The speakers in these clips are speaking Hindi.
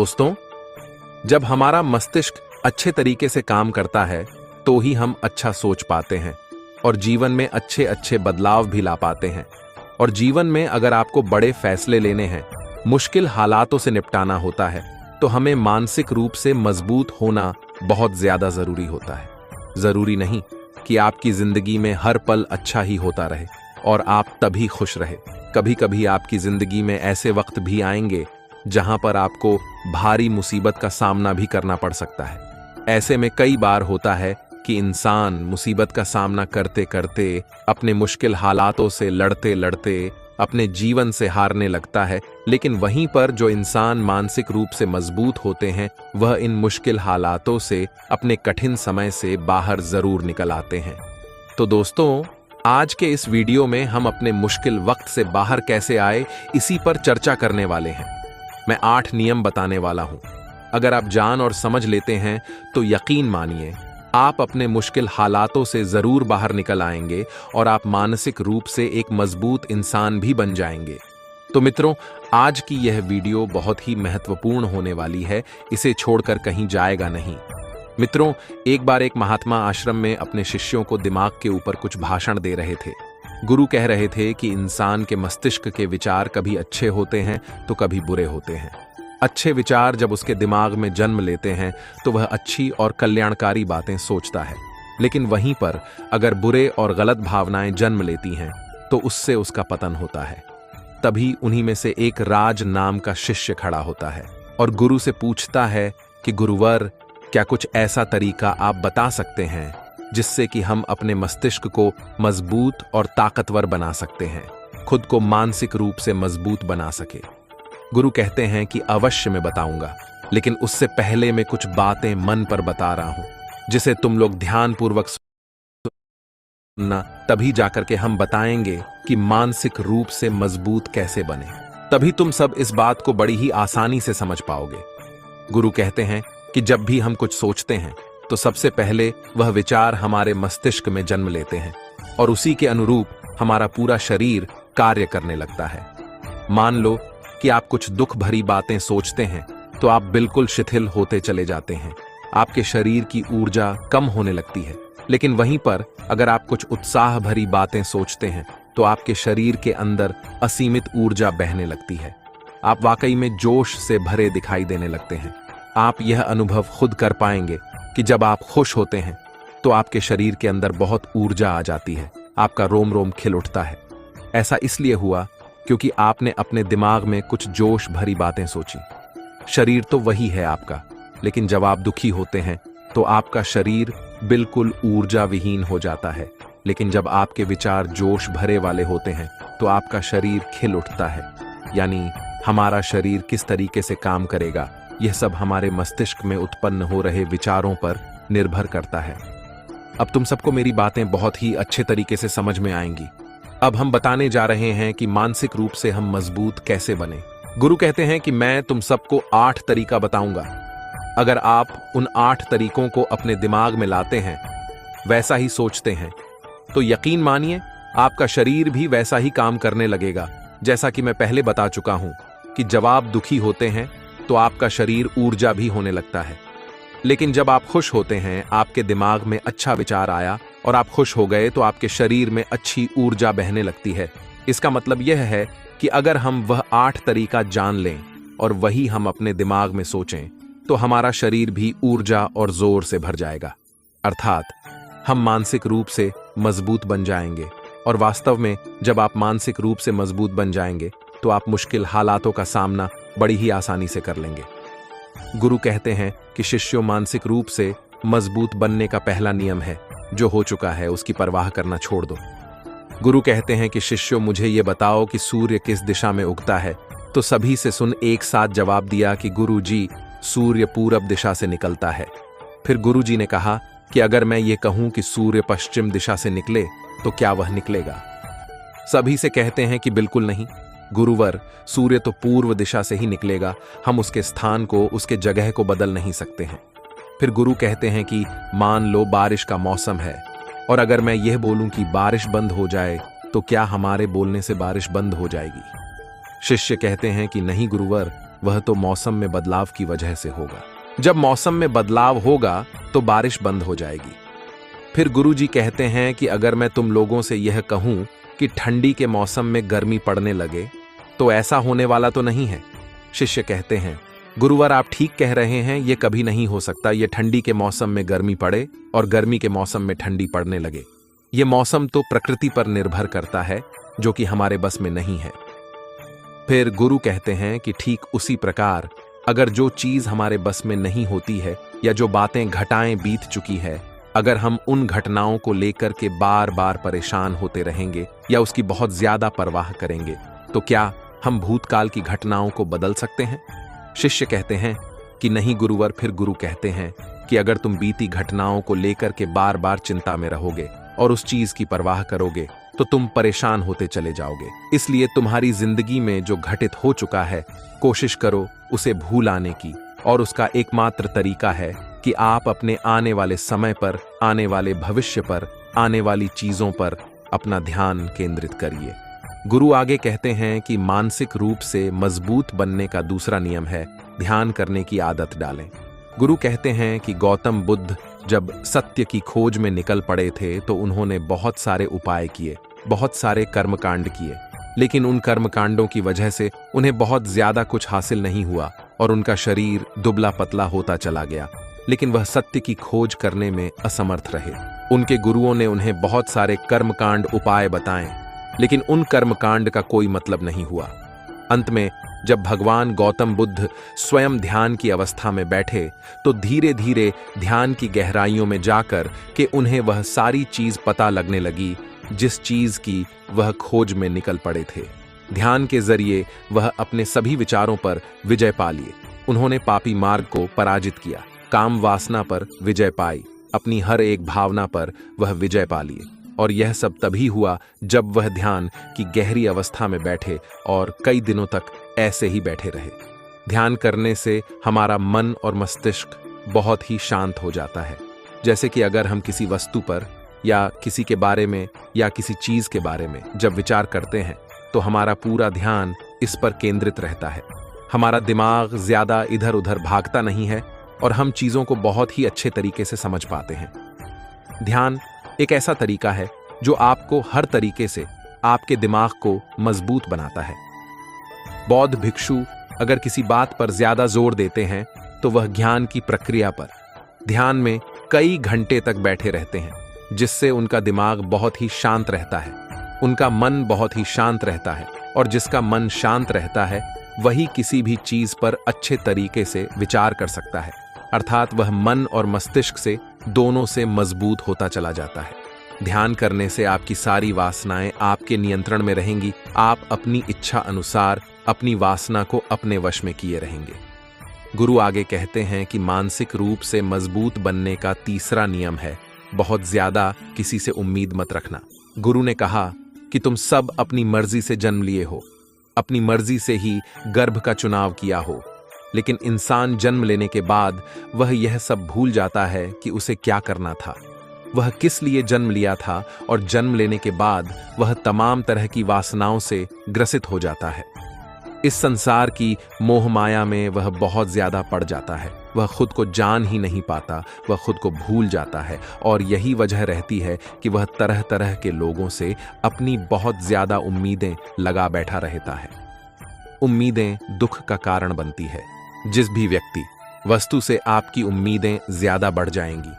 दोस्तों, जब हमारा मस्तिष्क अच्छे तरीके से काम करता है तो ही हम अच्छा सोच पाते हैं और जीवन में अच्छे अच्छे बदलाव भी ला पाते हैं। और जीवन में अगर आपको बड़े फैसले लेने हैं, मुश्किल हालातों से निपटाना होता है, तो हमें मानसिक रूप से मजबूत होना बहुत ज्यादा जरूरी होता है। जरूरी नहीं कि आपकी जिंदगी में हर पल अच्छा ही होता रहे और आप तभी खुश रहे। कभी कभी आपकी जिंदगी में ऐसे वक्त भी आएंगे जहां पर आपको भारी मुसीबत का सामना भी करना पड़ सकता है। ऐसे में कई बार होता है कि इंसान मुसीबत का सामना करते करते, अपने मुश्किल हालातों से लड़ते लड़ते अपने जीवन से हारने लगता है। लेकिन वहीं पर जो इंसान मानसिक रूप से मजबूत होते हैं, वह इन मुश्किल हालातों से, अपने कठिन समय से बाहर जरूर निकल आते हैं। तो दोस्तों, आज के इस वीडियो में हम अपने मुश्किल वक्त से बाहर कैसे आए, इसी पर चर्चा करने वाले हैं। मैं 8 नियम बताने वाला हूं। अगर आप जान और समझ लेते हैं तो यकीन मानिए, आप अपने मुश्किल हालातों से जरूर बाहर निकल आएंगे और आप मानसिक रूप से एक मजबूत इंसान भी बन जाएंगे। तो मित्रों, आज की यह वीडियो बहुत ही महत्वपूर्ण होने वाली है, इसे छोड़कर कहीं जाएगा नहीं। मित्रों, एक बार एक महात्मा आश्रम में अपने शिष्यों को दिमाग के ऊपर कुछ भाषण दे रहे थे। गुरु कह रहे थे कि इंसान के मस्तिष्क के विचार कभी अच्छे होते हैं तो कभी बुरे होते हैं। अच्छे विचार जब उसके दिमाग में जन्म लेते हैं तो वह अच्छी और कल्याणकारी बातें सोचता है, लेकिन वहीं पर अगर बुरे और गलत भावनाएं जन्म लेती हैं तो उससे उसका पतन होता है। तभी उन्हीं में से एक राज नाम का शिष्य खड़ा होता है और गुरु से पूछता है कि गुरुवर, क्या कुछ ऐसा तरीका आप बता सकते हैं जिससे कि हम अपने मस्तिष्क को मजबूत और ताकतवर बना सकते हैं, खुद को मानसिक रूप से मजबूत बना सके। गुरु कहते हैं कि अवश्य मैं बताऊंगा, लेकिन उससे पहले मैं कुछ बातें मन पर बता रहा हूं जिसे तुम लोग ध्यानपूर्वक सुनना, तभी जाकर के हम बताएंगे कि मानसिक रूप से मजबूत कैसे बने। तभी तुम सब इस बात को बड़ी ही आसानी से समझ पाओगे। गुरु कहते हैं कि जब भी हम कुछ सोचते हैं तो सबसे पहले वह विचार हमारे मस्तिष्क में जन्म लेते हैं और उसी के अनुरूप हमारा पूरा शरीर कार्य करने लगता है। मान लो कि आप कुछ दुख भरी बातें सोचते हैं तो आप बिल्कुल शिथिल होते चले जाते हैं, आपके शरीर की ऊर्जा कम होने लगती है। लेकिन वहीं पर अगर आप कुछ उत्साह भरी बातें सोचते हैं तो आपके शरीर के अंदर असीमित ऊर्जा बहने लगती है। आप वाकई में जोश से भरे दिखाई देने लगते हैं। आप यह अनुभव खुद कर पाएंगे कि जब आप खुश होते हैं तो आपके शरीर के अंदर बहुत ऊर्जा आ जाती है, आपका रोम रोम खिल उठता है। ऐसा इसलिए हुआ क्योंकि आपने अपने दिमाग में कुछ जोश भरी बातें सोची। शरीर तो वही है आपका, लेकिन जब आप दुखी होते हैं तो आपका शरीर बिल्कुल ऊर्जा विहीन हो जाता है। लेकिन जब आपके विचार जोश भरे वाले होते हैं तो आपका शरीर खिल उठता है। यानी हमारा शरीर किस तरीके से काम करेगा, यह सब हमारे मस्तिष्क में उत्पन्न हो रहे विचारों पर निर्भर करता है। अब तुम सबको मेरी बातें बहुत ही अच्छे तरीके से समझ में आएंगी। अब हम बताने जा रहे हैं कि मानसिक रूप से हम मजबूत कैसे बने। गुरु कहते हैं कि मैं तुम सबको 8 तरीका बताऊंगा। अगर आप उन 8 तरीकों को अपने दिमाग में लाते हैं, वैसा ही सोचते हैं, तो यकीन मानिए आपका शरीर भी वैसा ही काम करने लगेगा। जैसा कि मैं पहले बता चुका हूं कि जब आप दुखी होते हैं तो आपका शरीर ऊर्जा भी होने लगता है। लेकिन जब आप खुश होते हैं, आपके दिमाग में अच्छा विचार आया और आप खुश हो गए तो आपके शरीर में अच्छी ऊर्जा बहने लगती है। इसका मतलब यह है कि अगर हम वह 8 तरीका जान लें और वही हम अपने दिमाग में सोचें तो हमारा शरीर भी ऊर्जा और जोर से भर जाएगा। अर्थात हम मानसिक रूप से मजबूत बन जाएंगे। और वास्तव में जब आप मानसिक रूप से मजबूत बन जाएंगे तो आप मुश्किल हालातों का सामना बड़ी ही आसानी से कर लेंगे। गुरु कहते हैं कि शिष्यों, मानसिक रूप से मजबूत बनने का पहला नियम है, जो हो चुका है उसकी परवाह करना छोड़ दो। गुरु कहते हैं कि शिष्यों, मुझे ये बताओ कि सूर्य किस दिशा में उगता है। तो सभी से सुन एक साथ जवाब दिया कि गुरु जी, सूर्य पूरब दिशा से निकलता है। फिर गुरु जी ने कहा कि अगर मैं ये कहूं कि सूर्य पश्चिम दिशा से निकले तो क्या वह निकलेगा? सभी से कहते हैं कि बिल्कुल नहीं गुरुवर, सूर्य तो पूर्व दिशा से ही निकलेगा, हम उसके स्थान को, उसके जगह को बदल नहीं सकते हैं। फिर गुरु कहते हैं कि मान लो बारिश का मौसम है और अगर मैं यह बोलूं कि बारिश बंद हो जाए तो क्या हमारे बोलने से बारिश बंद हो जाएगी? शिष्य कहते हैं कि नहीं गुरुवर, वह तो मौसम में बदलाव की वजह से होगा। जब मौसम में बदलाव होगा तो बारिश बंद हो जाएगी। फिर गुरुजी कहते हैं कि अगर मैं तुम लोगों से यह कहूं कि ठंडी के मौसम में गर्मी पड़ने लगे तो ऐसा होने वाला तो नहीं है। शिष्य कहते हैं, गुरुवर आप ठीक कह रहे हैं, यह कभी नहीं हो सकता। यह ठंडी के मौसम में गर्मी पड़े और गर्मी के मौसम में ठंडी पड़ने लगे। यह मौसम तो प्रकृति पर निर्भर करता है, जो कि हमारे बस में नहीं है। फिर गुरु कहते हैं कि ठीक उसी प्रकार अगर जो चीज हमारे बस में नहीं होती है या जो बातें घटाएं बीत चुकी है, अगर हम उन घटनाओं को लेकर के बार बार परेशान होते रहेंगे या उसकी बहुत ज्यादा परवाह करेंगे, तो क्या हम भूतकाल की घटनाओं को बदल सकते हैं? शिष्य कहते हैं कि नहीं गुरुवर। फिर गुरु कहते हैं कि अगर तुम बीती घटनाओं को लेकर के बार बार चिंता में रहोगे और उस चीज की परवाह करोगे तो तुम परेशान होते चले जाओगे। इसलिए तुम्हारी जिंदगी में जो घटित हो चुका है, कोशिश करो उसे भूल आने की, और उसका एकमात्र तरीका है कि आप अपने आने वाले समय पर, आने वाले भविष्य पर, आने वाली चीजों पर अपना ध्यान केंद्रित करिए। गुरु आगे कहते हैं कि मानसिक रूप से मजबूत बनने का दूसरा नियम है ध्यान करने की आदत डालें। गुरु कहते हैं कि गौतम बुद्ध जब सत्य की खोज में निकल पड़े थे तो उन्होंने बहुत सारे उपाय किए, बहुत सारे कर्मकांड किए, लेकिन उन कर्मकांडों की वजह से उन्हें बहुत ज्यादा कुछ हासिल नहीं हुआ और उनका शरीर दुबला पतला होता चला गया। लेकिन वह सत्य की खोज करने में असमर्थ रहे। उनके गुरुओं ने उन्हें बहुत सारे कर्मकांड उपाय बताए, लेकिन उन कर्मकांड का कोई मतलब नहीं हुआ। अंत में जब भगवान गौतम बुद्ध स्वयं ध्यान की अवस्था में बैठे तो धीरे धीरे ध्यान की गहराइयों में जाकर के उन्हें वह सारी चीज पता लगने लगी जिस चीज की वह खोज में निकल पड़े थे। ध्यान के जरिए वह अपने सभी विचारों पर विजय पा लिए। उन्होंने पापी मार्ग को पराजित किया, काम वासना पर विजय पाई, अपनी हर एक भावना पर वह विजय पा लिए। और यह सब तभी हुआ जब वह ध्यान की गहरी अवस्था में बैठे और कई दिनों तक ऐसे ही बैठे रहे। ध्यान करने से हमारा मन और मस्तिष्क बहुत ही शांत हो जाता है। जैसे कि अगर हम किसी वस्तु पर या किसी के बारे में या किसी चीज के बारे में जब विचार करते हैं तो हमारा पूरा ध्यान इस पर केंद्रित रहता है। हमारा दिमाग ज्यादा इधर उधर भागता नहीं है और हम चीजों को बहुत ही अच्छे तरीके से समझ पाते हैं। ध्यान एक ऐसा तरीका है जो आपको हर तरीके से आपके दिमाग को मजबूत बनाता है। बौद्ध भिक्षु अगर किसी बात पर ज्यादा जोर देते हैं तो वह ज्ञान की प्रक्रिया पर ध्यान में कई घंटे तक बैठे रहते हैं, जिससे उनका दिमाग बहुत ही शांत रहता है, उनका मन बहुत ही शांत रहता है, और जिसका मन शांत रहता है वही किसी भी चीज पर अच्छे तरीके से विचार कर सकता है। अर्थात वह मन और मस्तिष्क से दोनों से मजबूत होता चला जाता है। ध्यान करने से आपकी सारी वासनाएं आपके नियंत्रण में रहेंगी। आप अपनी इच्छा अनुसार अपनी वासना को अपने वश में किए रहेंगे। गुरु आगे कहते हैं कि मानसिक रूप से मजबूत बनने का तीसरा नियम है बहुत ज्यादा किसी से उम्मीद मत रखना। गुरु ने कहा कि तुम सब अपनी मर्जी से जन्म लिए हो, अपनी मर्जी से ही गर्भ का चुनाव किया हो, लेकिन इंसान जन्म लेने के बाद वह यह सब भूल जाता है कि उसे क्या करना था, वह किस लिए जन्म लिया था, और जन्म लेने के बाद वह तमाम तरह की वासनाओं से ग्रसित हो जाता है। इस संसार की मोह माया में वह बहुत ज्यादा पड़ जाता है। वह खुद को जान ही नहीं पाता, वह खुद को भूल जाता है, और यही वजह रहती है कि वह तरह तरह के लोगों से अपनी बहुत ज्यादा उम्मीदें लगा बैठा रहता है। उम्मीदें दुख का कारण बनती है। जिस भी व्यक्ति वस्तु से आपकी उम्मीदें ज्यादा बढ़ जाएंगी,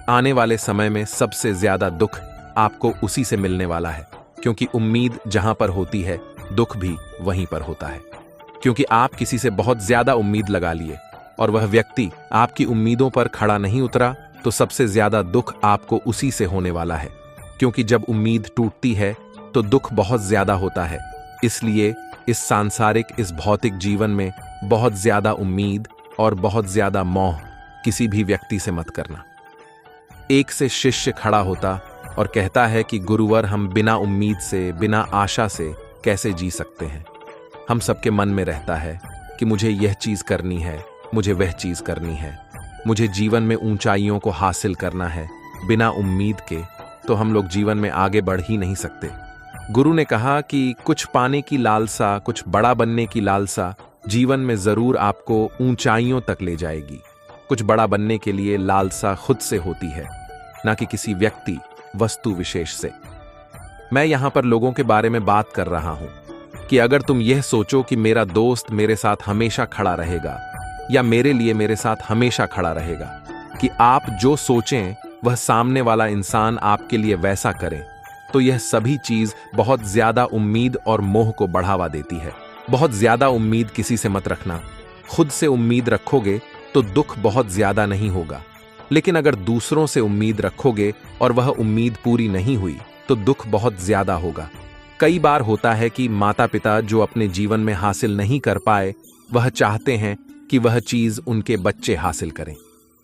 आने वाले समय में सबसे ज्यादा दुख आपको उसी से मिलने वाला है, क्योंकि उम्मीद जहां पर होती है दुख भी वहीं पर होता है। क्योंकि आप किसी से बहुत ज्यादा उम्मीद लगा लिए और वह व्यक्ति आपकी उम्मीदों पर खड़ा नहीं उतरा, तो सबसे ज्यादा दुख आपको उसी से होने वाला है। क्योंकि जब उम्मीद टूटती है तो दुख बहुत ज्यादा होता है। इसलिए इस सांसारिक, इस भौतिक जीवन में बहुत ज्यादा उम्मीद और बहुत ज्यादा मोह किसी भी व्यक्ति से मत करना। एक से शिष्य खड़ा होता और कहता है कि गुरुवर, हम बिना उम्मीद से, बिना आशा से कैसे जी सकते हैं। हम सबके मन में रहता है कि मुझे यह चीज करनी है, मुझे वह चीज करनी है, मुझे जीवन में ऊंचाइयों को हासिल करना है। बिना उम्मीद के तो हम लोग जीवन में आगे बढ़ ही नहीं सकते। गुरु ने कहा कि कुछ पाने की लालसा, कुछ बड़ा बनने की लालसा जीवन में जरूर आपको ऊंचाइयों तक ले जाएगी। कुछ बड़ा बनने के लिए लालसा खुद से होती है, ना कि किसी व्यक्ति वस्तु विशेष से। मैं यहां पर लोगों के बारे में बात कर रहा हूं कि अगर तुम यह सोचो कि मेरा दोस्त मेरे साथ हमेशा खड़ा रहेगा या मेरे लिए मेरे साथ हमेशा खड़ा रहेगा, कि आप जो सोचें वह सामने वाला इंसान आपके लिए वैसा करे, तो यह सभी चीज बहुत ज्यादा उम्मीद और मोह को बढ़ावा देती है। बहुत ज्यादा उम्मीद किसी से मत रखना। खुद से उम्मीद रखोगे तो दुख बहुत ज्यादा नहीं होगा, लेकिन अगर दूसरों से उम्मीद रखोगे और वह उम्मीद पूरी नहीं हुई तो दुख बहुत ज्यादा होगा। कई बार होता है कि माता पिता जो अपने जीवन में हासिल नहीं कर पाए, वह चाहते हैं कि वह चीज उनके बच्चे हासिल करें।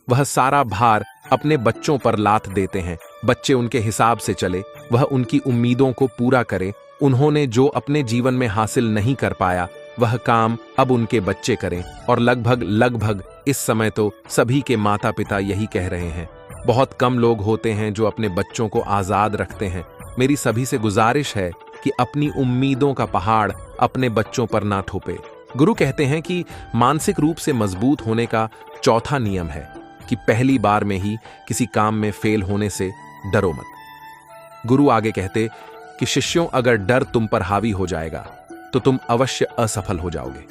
वह सारा भार अपने बच्चों पर लाद देते हैं। बच्चे उनके हिसाब से चले, वह उनकी उम्मीदों को पूरा करे। उन्होंने जो अपने जीवन में हासिल नहीं कर पाया, वह काम अब उनके बच्चे करें। और लगभग इस समय तो सभी के माता पिता यही कह रहे हैं। बहुत कम लोग होते हैं जो अपने बच्चों को आजाद रखते हैं। मेरी सभी से गुजारिश है कि अपनी उम्मीदों का पहाड़ अपने बच्चों पर ना थोपे। गुरु कहते हैं कि मानसिक रूप से मजबूत होने का चौथा नियम है कि पहली बार में ही किसी काम में फेल होने से डरो मत। गुरु आगे कहते कि शिष्यों, अगर डर तुम पर हावी हो जाएगा तो तुम अवश्य असफल हो जाओगे।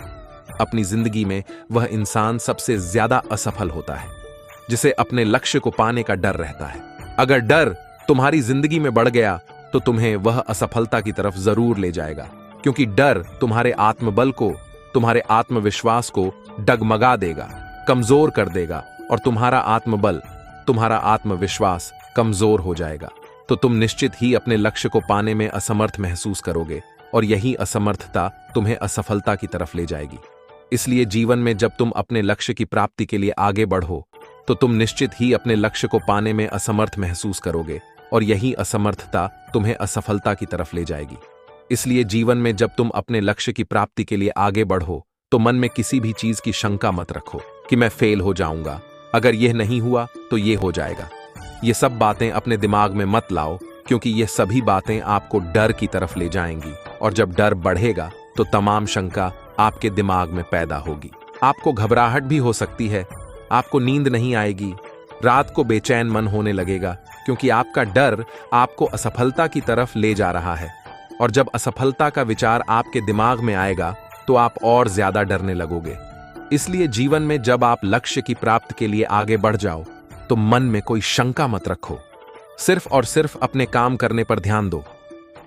अपनी जिंदगी में वह इंसान सबसे ज्यादा असफल होता है जिसे अपने लक्ष्य को पाने का डर रहता है। अगर डर तुम्हारी जिंदगी में बढ़ गया तो तुम्हें वह असफलता की तरफ जरूर ले जाएगा, क्योंकि डर तुम्हारे आत्मबल को, तुम्हारे आत्मविश्वास को डगमगा देगा, कमजोर कर देगा, और तुम्हारा आत्मबल, तुम्हारा आत्मविश्वास कमजोर हो जाएगा तो तुम निश्चित ही अपने लक्ष्य को पाने में असमर्थ महसूस करोगे, और यही असमर्थता तुम्हें असफलता की तरफ ले जाएगी। इसलिए जीवन में जब तुम अपने लक्ष्य की प्राप्ति के लिए आगे बढ़ो तो तुम निश्चित ही अपने लक्ष्य को पाने में असमर्थ महसूस करोगे, और यही असमर्थता तुम्हें असफलता की तरफ ले जाएगी। इसलिए जीवन में जब तुम अपने लक्ष्य की प्राप्ति के लिए आगे बढ़ो तो मन में किसी भी चीज की शंका मत रखो कि मैं फेल हो जाऊंगा, अगर यह नहीं हुआ तो यह हो जाएगा। ये सब बातें अपने दिमाग में मत लाओ, क्योंकि ये सभी बातें आपको डर की तरफ ले जाएंगी, और जब डर बढ़ेगा तो तमाम शंका आपके दिमाग में पैदा होगी। आपको घबराहट भी हो सकती है, आपको नींद नहीं आएगी, रात को बेचैन मन होने लगेगा, क्योंकि आपका डर आपको असफलता की तरफ ले जा रहा है। और जब असफलता का विचार आपके दिमाग में आएगा तो आप और ज्यादा डरने लगोगे। इसलिए जीवन में जब आप लक्ष्य की प्राप्ति के लिए आगे बढ़ जाओ तो मन में कोई शंका मत रखो, सिर्फ और सिर्फ अपने काम करने पर ध्यान दो।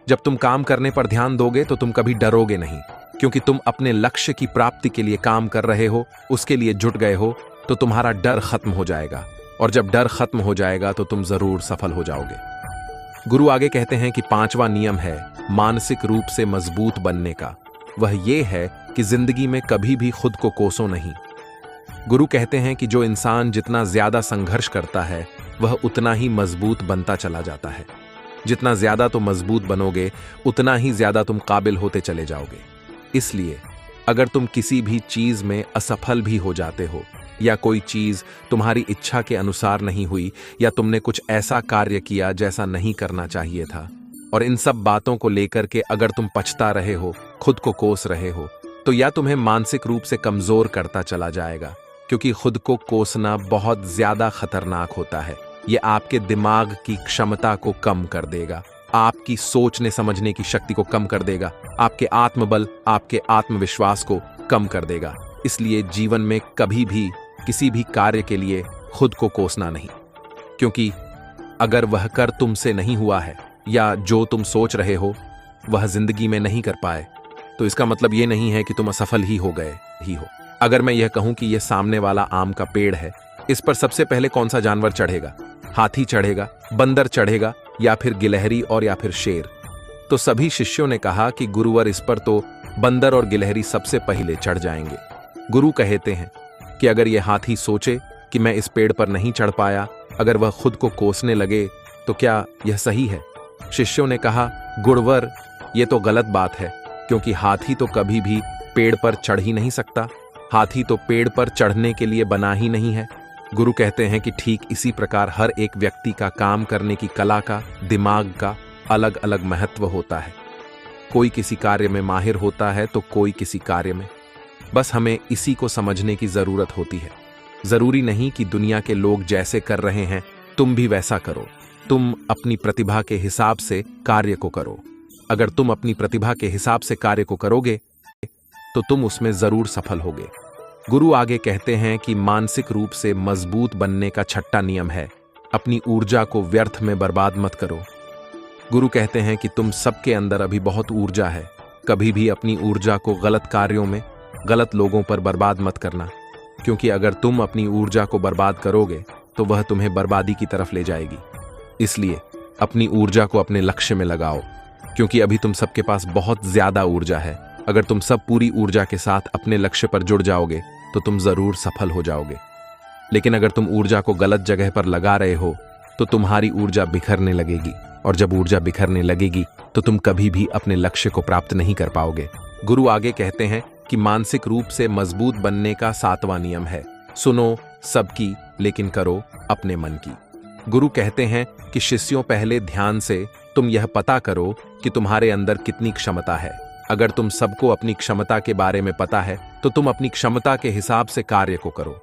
जब तुम काम करने पर ध्यान दोगे तो तुम कभी डरोगे नहीं, क्योंकि तुम अपने लक्ष्य की प्राप्ति के लिए काम कर रहे हो, उसके लिए जुट गए हो, तो तुम्हारा डर खत्म हो जाएगा, और जब डर खत्म हो जाएगा तो तुम जरूर सफल हो जाओगे। गुरु आगे कहते हैं कि पांचवा नियम है मानसिक रूप से मजबूत बनने का। वह ये है कि जिंदगी में कभी भी खुद को कोसो नहीं। गुरु कहते हैं कि जो इंसान जितना ज्यादा संघर्ष करता है वह उतना ही मजबूत बनता चला जाता है। जितना ज्यादा तुम मजबूत बनोगे उतना ही ज्यादा तुम काबिल होते चले जाओगे। इसलिए अगर तुम किसी भी चीज में असफल भी हो जाते हो, या कोई चीज तुम्हारी इच्छा के अनुसार नहीं हुई, या तुमने कुछ ऐसा कार्य किया जैसा नहीं करना चाहिए था, और इन सब बातों को लेकर के अगर तुम पछता रहे हो, खुद को कोस रहे हो, तो या तुम्हें मानसिक रूप से कमजोर करता चला जाएगा, क्योंकि खुद को कोसना बहुत ज्यादा खतरनाक होता है। यह आपके दिमाग की क्षमता को कम कर देगा, आपकी सोचने समझने की शक्ति को कम कर देगा, आपके आत्मबल, आपके आत्मविश्वास को कम कर देगा। इसलिए जीवन में कभी भी किसी भी कार्य के लिए खुद को कोसना नहीं, क्योंकि अगर वह कर तुमसे नहीं हुआ है, या जो तुम सोच रहे हो वह जिंदगी में नहीं कर पाए, तो इसका मतलब यह नहीं है कि तुम असफल ही हो गए ही हो। अगर मैं यह कहूं कि यह सामने वाला आम का पेड़ है, इस पर सबसे पहले कौन सा जानवर चढ़ेगा? हाथी चढ़ेगा, बंदर चढ़ेगा, या फिर गिलहरी और या फिर शेर? तो सभी शिष्यों ने कहा कि गुरुवर, इस पर तो बंदर और गिलहरी सबसे पहले चढ़ जाएंगे। गुरु कहते हैं कि अगर यह हाथी सोचे कि मैं इस पेड़ पर नहीं चढ़ पाया, अगर वह खुद को कोसने लगे, तो क्या यह सही है? शिष्यों ने कहा, गुरुवर, यह तो गलत बात है, क्योंकि हाथी तो कभी भी पेड़ पर चढ़ ही नहीं सकता। हाथी तो पेड़ पर चढ़ने के लिए बना ही नहीं है। गुरु कहते हैं कि ठीक इसी प्रकार हर एक व्यक्ति का काम करने की कला का, दिमाग का अलग अलग महत्व होता है। कोई किसी कार्य में माहिर होता है तो कोई किसी कार्य में। बस हमें इसी को समझने की जरूरत होती है। जरूरी नहीं कि दुनिया के लोग जैसे कर रहे हैं तुम भी वैसा करो। तुम अपनी प्रतिभा के हिसाब से कार्य को करो। अगर तुम अपनी प्रतिभा के हिसाब से कार्य को करोगे तो तुम उसमें जरूर सफल होगे। गुरु आगे कहते हैं कि मानसिक रूप से मजबूत बनने का छठा नियम है, अपनी ऊर्जा को व्यर्थ में बर्बाद मत करो। गुरु कहते हैं कि तुम सबके अंदर अभी बहुत ऊर्जा है। कभी भी अपनी ऊर्जा को गलत कार्यों में, गलत लोगों पर बर्बाद मत करना, क्योंकि अगर तुम अपनी ऊर्जा को बर्बाद करोगे तो वह तुम्हें बर्बादी की तरफ ले जाएगी। इसलिए अपनी ऊर्जा को अपने लक्ष्य में लगाओ, क्योंकि अभी तुम सबके पास बहुत ज्यादा ऊर्जा है। अगर तुम सब पूरी ऊर्जा के साथ अपने लक्ष्य पर जुड़ जाओगे तो तुम जरूर सफल हो जाओगे। लेकिन अगर तुम ऊर्जा को गलत जगह पर लगा रहे हो तो तुम्हारी ऊर्जा बिखरने लगेगी, और जब ऊर्जा बिखरने लगेगी तो तुम कभी भी अपने लक्ष्य को प्राप्त नहीं कर पाओगे। गुरु आगे कहते हैं कि मानसिक रूप से मजबूत बनने का 7वां नियम है, सुनो सबकी लेकिन करो अपने मन की। गुरु कहते हैं कि शिष्यों, पहले ध्यान से तुम यह पता करो कि तुम्हारे अंदर कितनी क्षमता है। अगर तुम सबको अपनी क्षमता के बारे में पता है तो तुम अपनी क्षमता के हिसाब से कार्य को करो।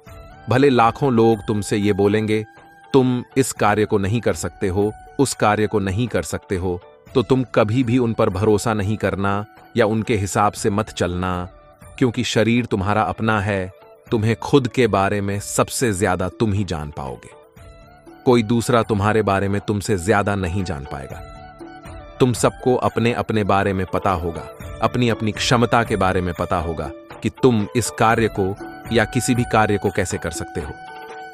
भले लाखों लोग तुमसे ये बोलेंगे तुम इस कार्य को नहीं कर सकते हो, उस कार्य को नहीं कर सकते हो, तो तुम कभी भी उन पर भरोसा नहीं करना या उनके हिसाब से मत चलना, क्योंकि शरीर तुम्हारा अपना है। तुम्हें खुद के बारे में सबसे ज्यादा तुम ही जान पाओगे। कोई दूसरा तुम्हारे बारे में तुमसे ज्यादा नहीं जान पाएगा। तुम सबको अपने अपने बारे में पता होगा, अपनी अपनी क्षमता के बारे में पता होगा कि तुम इस कार्य को या किसी भी कार्य को कैसे कर सकते हो।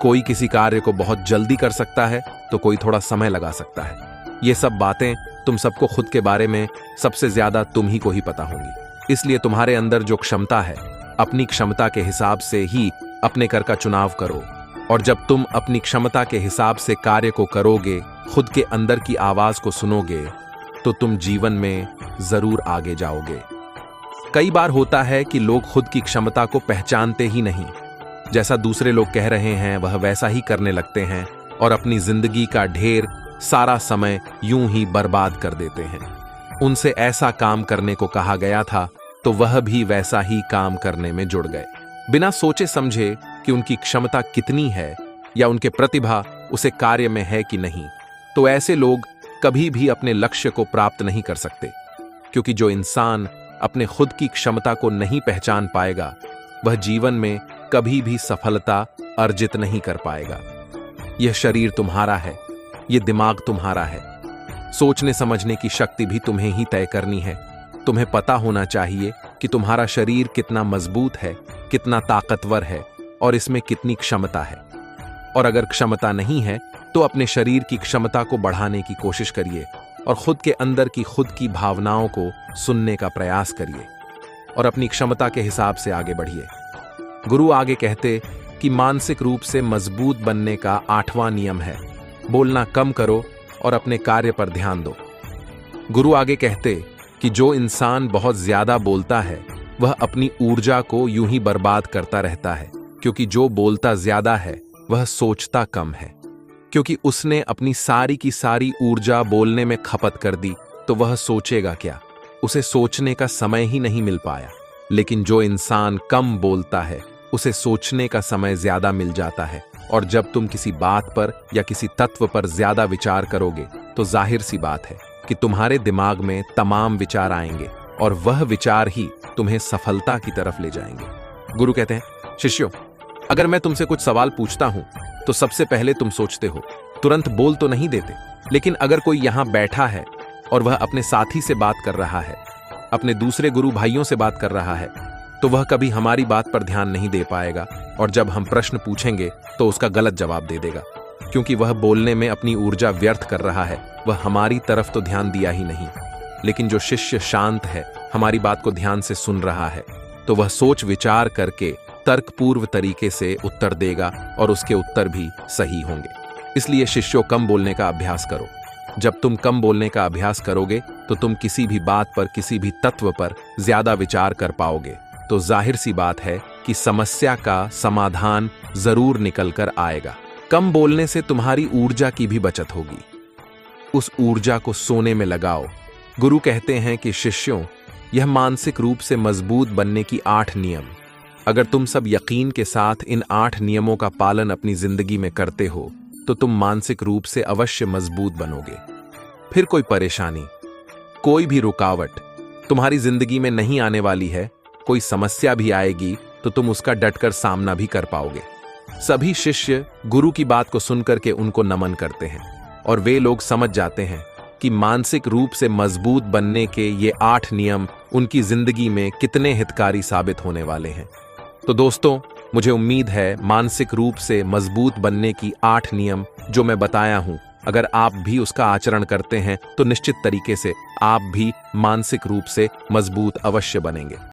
कोई किसी कार्य को बहुत जल्दी कर सकता है तो कोई थोड़ा समय लगा सकता है। ये सब बातें तुम सबको खुद के बारे में सबसे ज्यादा तुम ही को ही पता होंगी। इसलिए तुम्हारे अंदर जो क्षमता है, अपनी क्षमता के हिसाब से ही अपने कर का चुनाव करो। और जब तुम अपनी क्षमता के हिसाब से कार्य को करोगे, खुद के अंदर की आवाज को सुनोगे, तो तुम जीवन में जरूर आगे जाओगे। कई बार होता है कि लोग खुद की क्षमता को पहचानते ही नहीं। जैसा दूसरे लोग कह रहे हैं वह वैसा ही करने लगते हैं और अपनी जिंदगी का ढेर सारा समय यूं ही बर्बाद कर देते हैं। उनसे ऐसा काम करने को कहा गया था तो वह भी वैसा ही काम करने में जुड़ गए, बिना सोचे समझे कि उनकी क्षमता कितनी है या उनके प्रतिभा उसे कार्य में है कि नहीं। तो ऐसे लोग कभी भी अपने लक्ष्य को प्राप्त नहीं कर सकते, क्योंकि जो इंसान अपने खुद की क्षमता को नहीं पहचान पाएगा वह जीवन में कभी भी सफलता अर्जित नहीं कर पाएगा। यह शरीर तुम्हारा है, यह दिमाग तुम्हारा है। सोचने समझने की शक्ति भी तुम्हें ही तय करनी है। तुम्हें पता होना चाहिए कि तुम्हारा शरीर कितना मजबूत है, कितना ताकतवर है और इसमें कितनी क्षमता है। और अगर क्षमता नहीं है तो अपने शरीर की क्षमता को बढ़ाने की कोशिश करिए और खुद के अंदर की खुद की भावनाओं को सुनने का प्रयास करिए और अपनी क्षमता के हिसाब से आगे बढ़िए। गुरु आगे कहते कि मानसिक रूप से मजबूत बनने का 8वां नियम है, बोलना कम करो और अपने कार्य पर ध्यान दो। गुरु आगे कहते कि जो इंसान बहुत ज्यादा बोलता है वह अपनी ऊर्जा को यूं ही बर्बाद करता रहता है, क्योंकि जो बोलता ज्यादा है वह सोचता कम है। क्योंकि उसने अपनी सारी की सारी ऊर्जा बोलने में खपत कर दी तो वह सोचेगा क्या, उसे सोचने का समय ही नहीं मिल पाया। लेकिन जो इंसान कम बोलता है उसे सोचने का समय ज्यादा मिल जाता है। और जब तुम किसी बात पर या किसी तत्व पर ज्यादा विचार करोगे तो जाहिर सी बात है कि तुम्हारे दिमाग में तमाम विचार आएंगे और वह विचार ही तुम्हें सफलता की तरफ ले जाएंगे। गुरु कहते हैं, शिष्यों, अगर मैं तुमसे कुछ सवाल पूछता हूं तो सबसे पहले तुम सोचते हो, तुरंत बोल तो नहीं देते। लेकिन अगर कोई यहां बैठा है और वह अपने साथी से बात कर रहा है, अपने दूसरे गुरु भाइयों से बात कर रहा है, तो वह कभी हमारी बात पर ध्यान नहीं दे पाएगा और जब हम प्रश्न पूछेंगे तो उसका गलत जवाब दे देगा, क्योंकि वह बोलने में अपनी ऊर्जा व्यर्थ कर रहा है। वह हमारी तरफ तो ध्यान दिया ही नहीं। लेकिन जो शिष्य शांत है, हमारी बात को ध्यान से सुन रहा है, तो वह सोच विचार करके तर्कपूर्व तरीके से उत्तर देगा और उसके उत्तर भी सही होंगे। इसलिए शिष्यों, कम बोलने का अभ्यास करो। जब तुम कम बोलने का अभ्यास करोगे तो तुम किसी भी बात पर, किसी भी तत्व पर ज्यादा विचार कर पाओगे। तो जाहिर सी बात है कि समस्या का समाधान जरूर निकल कर आएगा। कम बोलने से तुम्हारी ऊर्जा की भी बचत होगी। उस ऊर्जा को सोने में लगाओ। गुरु कहते हैं कि शिष्यों, यह मानसिक रूप से मजबूत बनने की 8 नियम अगर तुम सब यकीन के साथ इन 8 नियमों का पालन अपनी जिंदगी में करते हो तो तुम मानसिक रूप से अवश्य मजबूत बनोगे। फिर कोई परेशानी, कोई भी रुकावट तुम्हारी जिंदगी में नहीं आने वाली है। कोई समस्या भी आएगी तो तुम उसका डटकर सामना भी कर पाओगे। सभी शिष्य गुरु की बात को सुनकर के उनको नमन करते हैं और वे लोग समझ जाते हैं कि मानसिक रूप से मजबूत बनने के ये 8 नियम उनकी जिंदगी में कितने हितकारी साबित होने वाले हैं। तो दोस्तों, मुझे उम्मीद है मानसिक रूप से मजबूत बनने की 8 नियम जो मैं बताया हूं, अगर आप भी उसका आचरण करते हैं तो निश्चित तरीके से आप भी मानसिक रूप से मजबूत अवश्य बनेंगे।